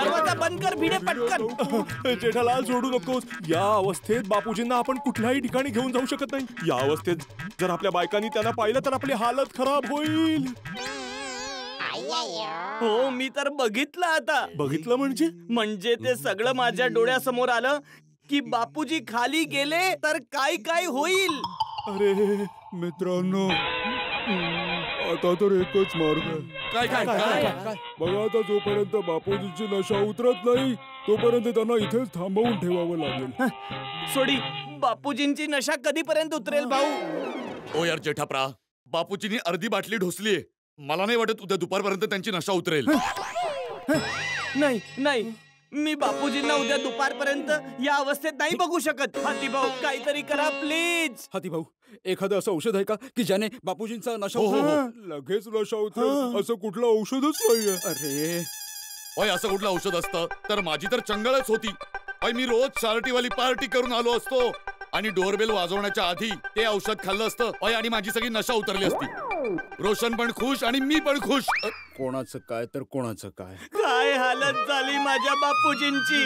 दरवाजा बंद कर भिडे पटकन. जेठालाल सोडू नकोस. या अवस्थेत बापूजींना आपण कुठल्याही ठिकाणी घेऊन जाऊ शकत नाही. या अवस्थेत जर आपल्या बायकांनी त्यांना पाहिलं तर आपली हालत खराब होईल. हो मी तर बघितलं आता. बघितलं म्हणजे ते सगळं माझ्या डोळ्यासमोर आलं की बापूजी खाली गेले तर काय काय होईल. अरे मित्रांनो, आता तर एकच मार्ग आहे. काय बघा, आता जोपर्यंत बापूजींची नशा उतरत नाही तोपर्यंत त्यांना इथेच थांबवून ठेवावं लागेल. सोडी, बापूजींची नशा कधीपर्यंत उतरेल भाऊ? ओ यार जेठाप्रा, बापूजींनी अर्धी बाटली ढोसलीये. मला नाही वाटत उद्या दुपारपर्यंत त्यांची नशा उतरेल. नाही नाही, मी बापूजींना उद्या दुपारपर्यंत या अवस्थेत नाही बघू शकत. हाती भाऊ, काहीतरी करा प्लीज. हाती भाऊ, एखादं असं औषध आहे का की ज्याने बापूजींचा नशा लगेच नशा उतरेल? असं कुठलं औषधच नाहीये. अरे ओय, असं कुठलं औषध असतं तर माझी तर चंगळच होती. ओय, मी रोज चार्टीवाली पार्टी करून आलो असतो आणि डोरबेल वाजवण्याच्या आधी ते औषध खाल्लं असतं. ओय, आणि माझी सगळी नशा उतरली असती. रोशन पण खुश आणि मी पण खुश. कोणाचं काय तर कोणाचं काय. काय हालत झाली माझ्या बापूजींची.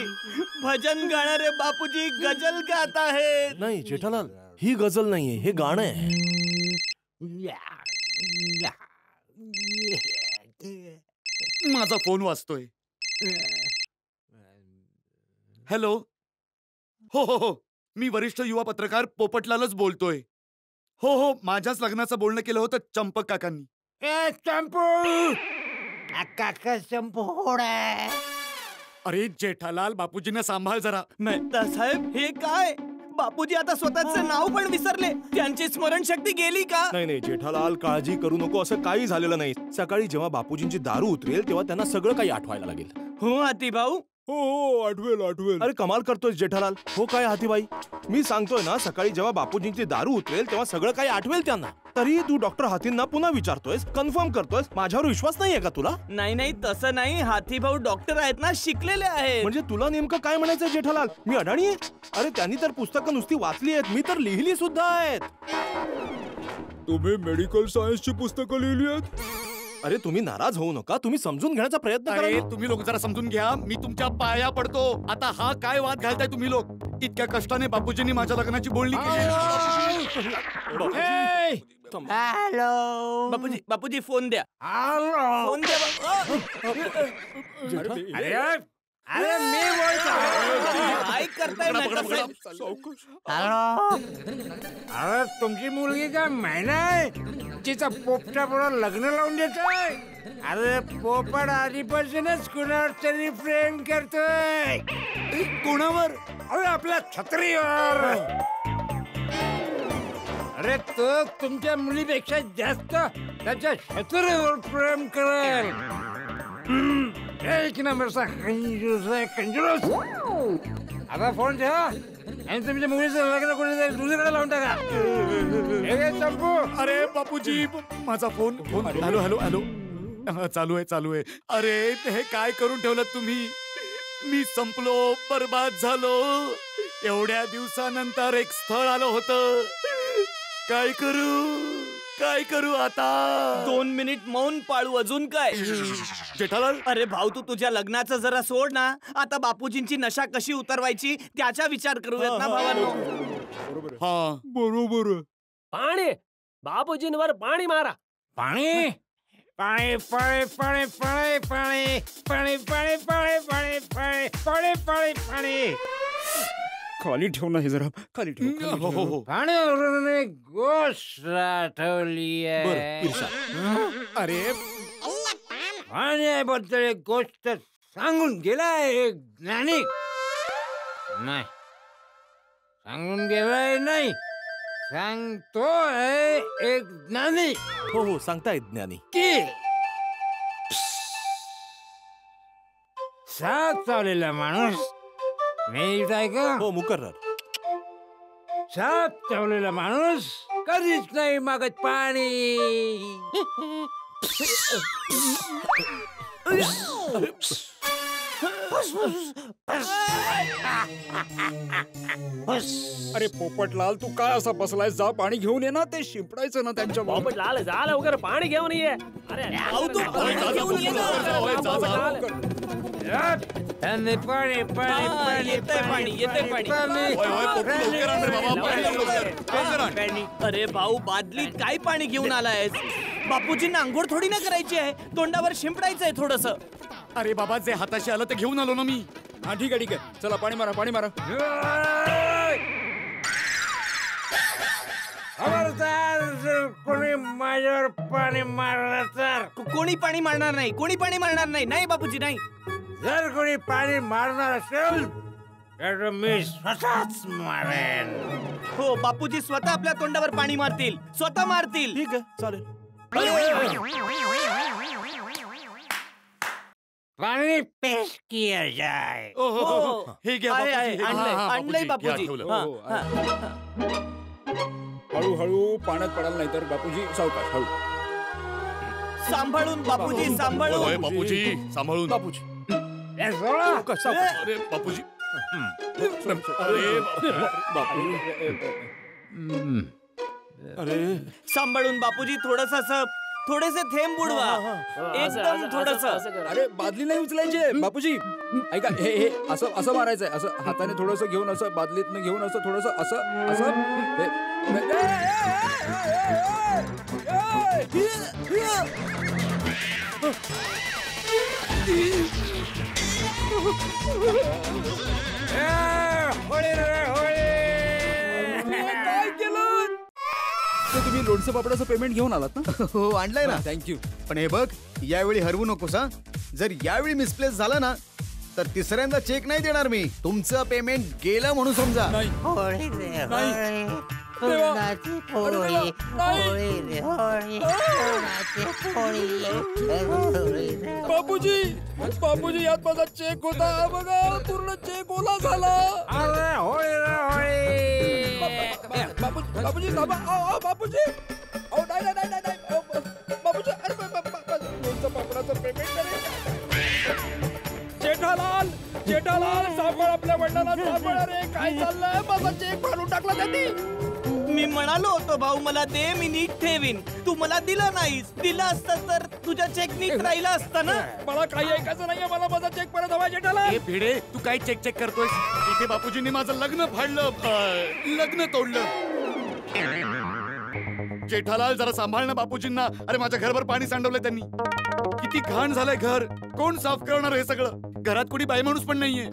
भजन गाणारे बापूजी गजल गात आहेत. नाही जेठालाल, ही गझल नाहीये, हे गाणं आहे. माझा फोन वाजतोय. हॅलो. हो हो हो, मी वरिष्ठ युवा पत्रकार पोपटलालच बोलतोय. हो हो, माझ्याच लग्नाचं बोलणं केलं होतं चंपक काकांनी. काका चंपू. अरे जेठालाल, बापूजींना सांभाळ जरा. मेहता साहेब, हे काय? बापूजी आता स्वतःचं नाव पण विसरले. त्यांची स्मरणशक्ती गेली का? नाही जेठालाल, काळजी करू नको. असं काही झालेलं नाही. सकाळी जेव्हा बापूजींची दारू उतरेल तेव्हा त्यांना सगळं काही आठवायला लागेल. हो हाती भाऊ. हो, आठवेल. अरे कमाल करतोय जेठालाल. हो काय हातीबाई, मी सांगतोय ना, सकाळी जेव्हा बापूजींची दारू उतरेल तेव्हा सगळं काही आठवेल त्यांना. तरी तू डॉक्टर हातींना पुन्हा विचारतोयस, कन्फर्म करतोयस. माझ्यावर विश्वास नाहीये का तुला? नाही तसं नाही. हाती भाऊ डॉक्टर आहेत ना, शिकलेले आहेत. म्हणजे तुला नेमकं काय म्हणायचं जेठालाल? मी अडाणी आहे? अरे त्यांनी तर पुस्तकं नुसती वाचली आहेत, मी तर लिहिली सुद्धा आहेत. तुम्ही मेडिकल सायन्सची पुस्तकं लिहिली आहेत? अरे तुम्ही नाराज होऊ नका, तुम्ही समजून घेण्याचा प्रयत्न करा. अरे तुम्ही लोक जरा समजून घ्या. मी तुमच्या पाया पडतो. आता हा काय वाद घालताय तुम्ही लोक? इतक्या कष्टाने बापूजींनी माझ्या लग्नाची बोलणी केली. हॅलो बापूजी फोन द्या. फोन द्या. अरे मी बोलतो. काय करताय मेहता साहेब? हॅलो. अरे तुमची मुलगी काय महिना आहे तिचा पोपटा बरोबर लग्न लावून देतोय? अरे पोपट आधीपासूनच कुणावर तरी प्रेम करतोय. कोणावर? अरे आपल्या छत्रीवर. अरे तो तुमच्या मुलीपेक्षा जास्त त्याच्या छत्रीवर प्रेम करेल. एक नंबरचा कंजूस आहे, कंजूस. आता फोन ठेवा आणि तुमच्या मुलीचं लग्न कोणी दुसरीकडे लावून टाका. चंपू. अरे बापूजी, माझा फोन. हॅलो. चालू आहे. अरे हे काय करून ठेवलं तुम्ही? मी संपलो, बर्बाद झालो. एवढ्या दिवसानंतर एक स्थळ आलं होतं. काय करू आता? 2 मिनिट मौन पाळू. अजून काय? जेठालाल, अरे भाऊ, तू तुझ्या लग्नाचं जरा सोड ना. आता बापूजींची नशा कशी उतरवायची त्याचा विचार करूयात ना भावांनो. हा बरोबर. पाणी, बापूजींवर पाणी मारा. पाणी पाणी पाणी पाणी पाणी पाणी पाणी पाणी पाणी पाणी पाणी पाणी पाणी. खाली ठेव ना, हे जरा खाली ठेव. हो. पाण्यावरून एक गोष्ट आठवली आहे. अरे पाण्याबद्दल एक गोष्ट सांगून गेलाय एक ज्ञानी. नाही सांगून गेलाय, नाही सांगतोय एक ज्ञानी. हो सांगतायत ज्ञानी. की साप चावलेला माणूस नीट आहे का? हो मुकर्रर. साप चावलेला माणूस कधीच नाही मागत पाणी. अरे पोपटलाल तू काय असा बसलाय जा पाणी घेऊन ये ना ते शिंपडायचं ना त्यांच्या पोपट लाल झालं वगैरे पाणी घेऊन ये अरे भाऊ, तू पाणी घेऊन ये ना. पाणी पाणी पाणी हा, पाणी येतंय पाणी, येतंय पाणी. लवकर आण रे बाबा, पाणी आण लवकर. लवकर आण. अरे भाऊ, बादलीत काय पाणी घेऊन आलायस? बापूजींना आंघोळ थोडी ना करायची आहे, तोंडावर शिंपडायचंय थोडस. अरे बाबा जे हाताशी आलं ते घेऊन आलो ना मी. हा ठीक आहे चला पाणी मारा पाणी मारा. खबरदार जर कोणी माझ्यावर पाणी मारलं तर, कोणी पाणी मारणार नाही, कोणी पाणी मारणार नाही. नाही बापूजी, नाही. जर कोणी पाणी मारणार असेल तर मी स्वतःच मारेन. हो, बापूजी स्वतः आपल्या तोंडावर पाणी मारतील, स्वतः मारतील. ठीक आहे चालेल. पाणी पेश किया जाए. ओ, हो, हो, हो. हो. हे घ्या आहे, बापूजी, आहे, हे घ्या. आणलंय, हा, हा, आणलंय बापूजी. बापूजी. घ्या, ठेवलं. हा, हो, हा. हळूहळू पाण्यात पडाल नाही तर बापूजी सावकाश हळू. सांभाळून बापूजी, होय, सांभाळून. बापूजी सांभाळून. बापूजी हे सोडा. अरे बापूजी. अरे सांभाळून बापूजी. थोडेसे थेंब बुडवा, एकदम थोडस. अरे बादली नाही उचलायचे बापूजी. ऐका हे हे असं असं मारायचंय असं हाताने थोडस घेऊन असं बादलीतनं घेऊन असं थोडस असं असं होळी रे होळी. काय केलं? तर तुम्ही लोणचं पापडाचं पेमेंट घेऊन आलात ना? हो आणलंय ना. थँक्यू. पण हे बघ यावेळी हरवू नकोस हा. जर यावेळी मिसप्लेस झाला ना तर तिसऱ्यांदा चेक नाही देणार मी. तुमचं पेमेंट गेलं म्हणून समजा. नाही होळी रे नाही. होळी. देवा. फुलाची अरे होळी. देवा. नाही. होळी रे होळी. फुलाची होळी. होळी रे. बापूजी बापूजी यात माझा चेक होता बघा पूर्ण चेक ओला झाला. अरे होळी रे होळी. बापूजी बापूजी अहो नाही नाही नाही नाही अहो, बापूजी अरे लोणचं पापडाचं पेमेंट जेठालाल सांभाळ आपल्या वडिलांना सांभाळ. रे काय चाललंय माझा चेक फाडून टाकला त्यांनी. मी म्हणालो होतो भाऊ मला दे, मी नीट ठेवीन. तू मला दिलं नाहीस. दिलं असतं तर तुझ्या चेक नीट राहिला असता ना. मला काही ऐकायचं नाहीये. मला माझा चेक परत हवा जेठालाल. हे भिडे तू काय चेक करतोय? इथे बापूजींनी माझं लग्न फाडलं, लग्न तोडलं. जेठालाल जरा सांभाळ ना बापूजींना. अरे माझ्या घरभर पाणी सांडवलंय त्यांनी. किती घाण झालंय घर. कोण साफ करणार हे सगळं? घरात कोणी बाई माणूस पण नाहीये.